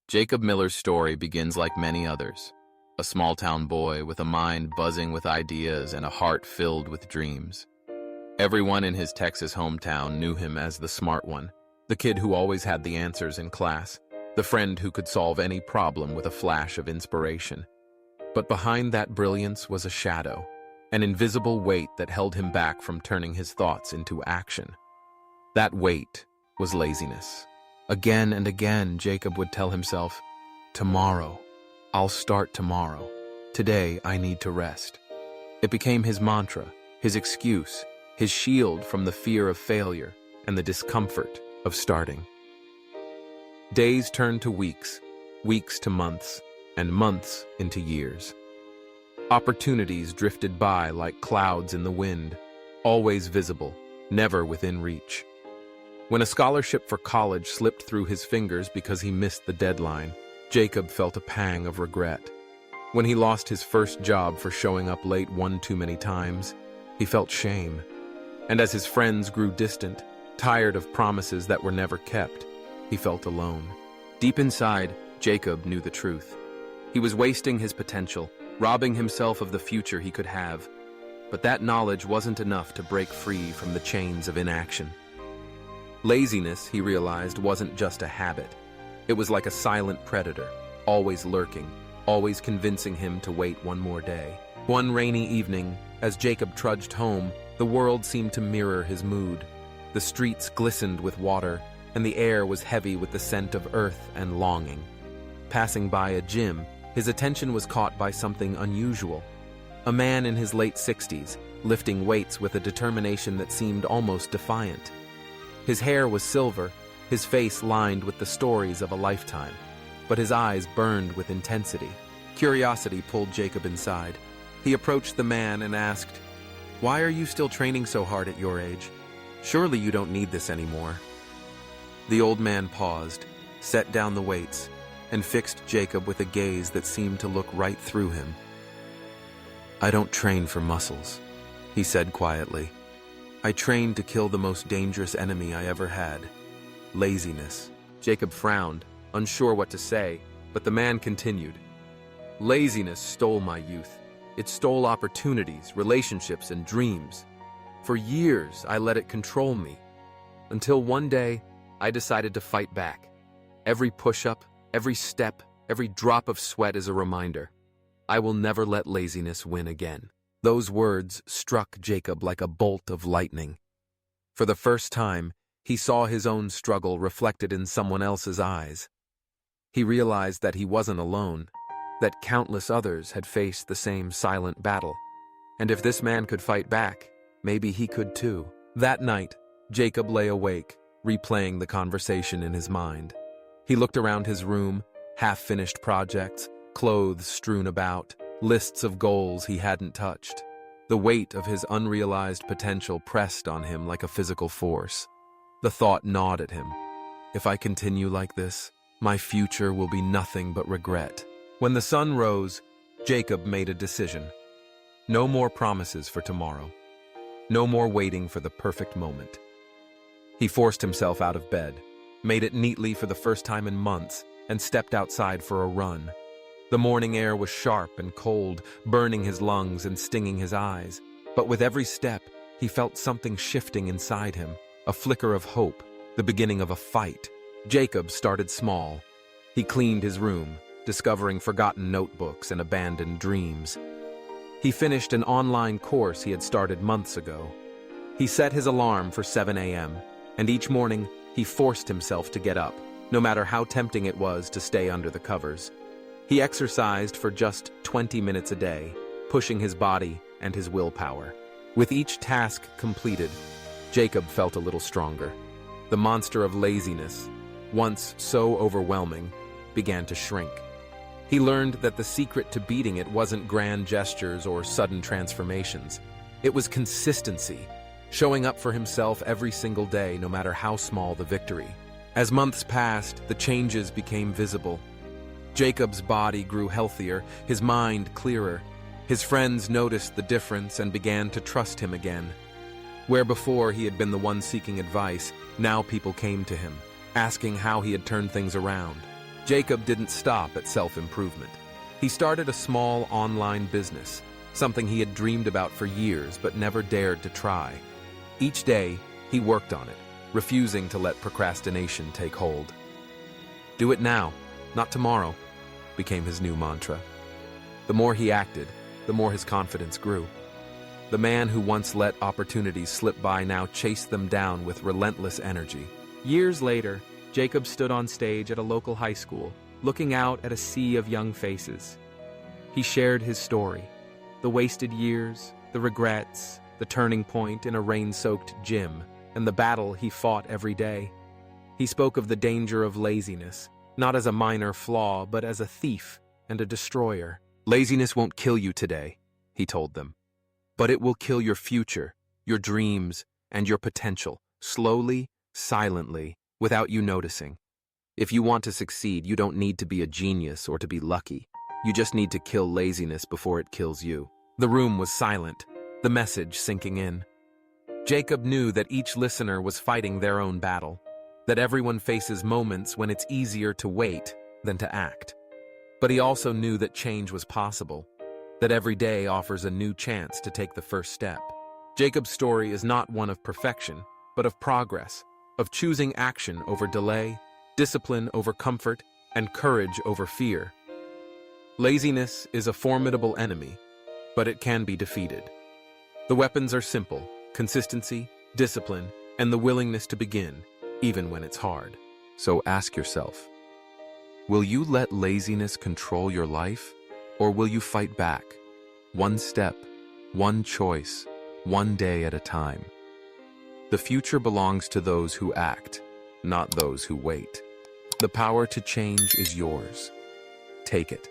Jacob Miller's story begins like many others. A small-town boy with a mind buzzing with ideas and a heart filled with dreams. Everyone in his Texas hometown knew him as the smart one, the kid who always had the answers in class, the friend who could solve any problem with a flash of inspiration. But behind that brilliance was a shadow, an invisible weight that held him back from turning his thoughts into action. That weight was laziness. Again and again, Jacob would tell himself, "Tomorrow. I'll start tomorrow. Today, I need to rest." It became his mantra, his excuse, his shield from the fear of failure and the discomfort of starting. Days turned to weeks, weeks to months, and months into years. Opportunities drifted by like clouds in the wind, always visible, never within reach. When a scholarship for college slipped through his fingers because he missed the deadline, Jacob felt a pang of regret. When he lost his first job for showing up late one too many times, he felt shame. And as his friends grew distant, tired of promises that were never kept, he felt alone. Deep inside, Jacob knew the truth. He was wasting his potential, robbing himself of the future he could have. But that knowledge wasn't enough to break free from the chains of inaction. Laziness, he realized, wasn't just a habit. It was like a silent predator, always lurking, always convincing him to wait one more day. One rainy evening, as Jacob trudged home, the world seemed to mirror his mood. The streets glistened with water, and the air was heavy with the scent of earth and longing. Passing by a gym, his attention was caught by something unusual. A man in his late 60s, lifting weights with a determination that seemed almost defiant. His hair was silver, his face lined with the stories of a lifetime, but his eyes burned with intensity. Curiosity pulled Jacob inside. He approached the man and asked, "Why are you still training so hard at your age? Surely you don't need this anymore." The old man paused, set down the weights, and fixed Jacob with a gaze that seemed to look right through him. "I don't train for muscles," he said quietly. "I train to kill the most dangerous enemy I ever had, laziness." Jacob frowned, unsure what to say, but the man continued. "Laziness stole my youth. It stole opportunities, relationships, and dreams. For years, I let it control me, until one day, I decided to fight back. Every push-up, every step, every drop of sweat is a reminder. I will never let laziness win again." Those words struck Jacob like a bolt of lightning. For the first time, he saw his own struggle reflected in someone else's eyes. He realized that he wasn't alone, that countless others had faced the same silent battle. And if this man could fight back, maybe he could too. That night, Jacob lay awake, replaying the conversation in his mind. He looked around his room, half-finished projects, clothes strewn about, lists of goals he hadn't touched. The weight of his unrealized potential pressed on him like a physical force. The thought gnawed at him. If I continue like this, my future will be nothing but regret. When the sun rose, Jacob made a decision. No more promises for tomorrow. No more waiting for the perfect moment. He forced himself out of bed, made it neatly for the first time in months, and stepped outside for a run. The morning air was sharp and cold, burning his lungs and stinging his eyes. But with every step, he felt something shifting inside him, a flicker of hope, the beginning of a fight. Jacob started small. He cleaned his room, discovering forgotten notebooks and abandoned dreams. He finished an online course he had started months ago. He set his alarm for 7 a.m., and each morning he forced himself to get up, no matter how tempting it was to stay under the covers. He exercised for just 20 minutes a day, pushing his body and his willpower. With each task completed, Jacob felt a little stronger. The monster of laziness, once so overwhelming, began to shrink. He learned that the secret to beating it wasn't grand gestures or sudden transformations. It was consistency, showing up for himself every single day, no matter how small the victory. As months passed, the changes became visible. Jacob's body grew healthier, his mind clearer. His friends noticed the difference and began to trust him again. Where before he had been the one seeking advice, now people came to him, asking how he had turned things around. Jacob didn't stop at self-improvement. He started a small online business, something he had dreamed about for years but never dared to try. Each day, he worked on it, refusing to let procrastination take hold. "Do it now, not tomorrow," became his new mantra. The more he acted, the more his confidence grew. The man who once let opportunities slip by now chased them down with relentless energy. Years later, Jacob stood on stage at a local high school, looking out at a sea of young faces. He shared his story, the wasted years, the regrets, the turning point in a rain-soaked gym, and the battle he fought every day. He spoke of the danger of laziness, not as a minor flaw, but as a thief and a destroyer. "Laziness won't kill you today," he told them, "but it will kill your future, your dreams, and your potential, slowly, silently, without you noticing. If you want to succeed, you don't need to be a genius or to be lucky. You just need to kill laziness before it kills you." The room was silent, the message sinking in. Jacob knew that each listener was fighting their own battle, that everyone faces moments when it's easier to wait than to act. But he also knew that change was possible, that every day offers a new chance to take the first step. Jacob's story is not one of perfection, but of progress, of choosing action over delay, discipline over comfort, and courage over fear. Laziness is a formidable enemy, but it can be defeated. The weapons are simple: consistency, discipline, and the willingness to begin, even when it's hard. So ask yourself, will you let laziness control your life, or will you fight back? One step, one choice, one day at a time. The future belongs to those who act, not those who wait. The power to change is yours. Take it.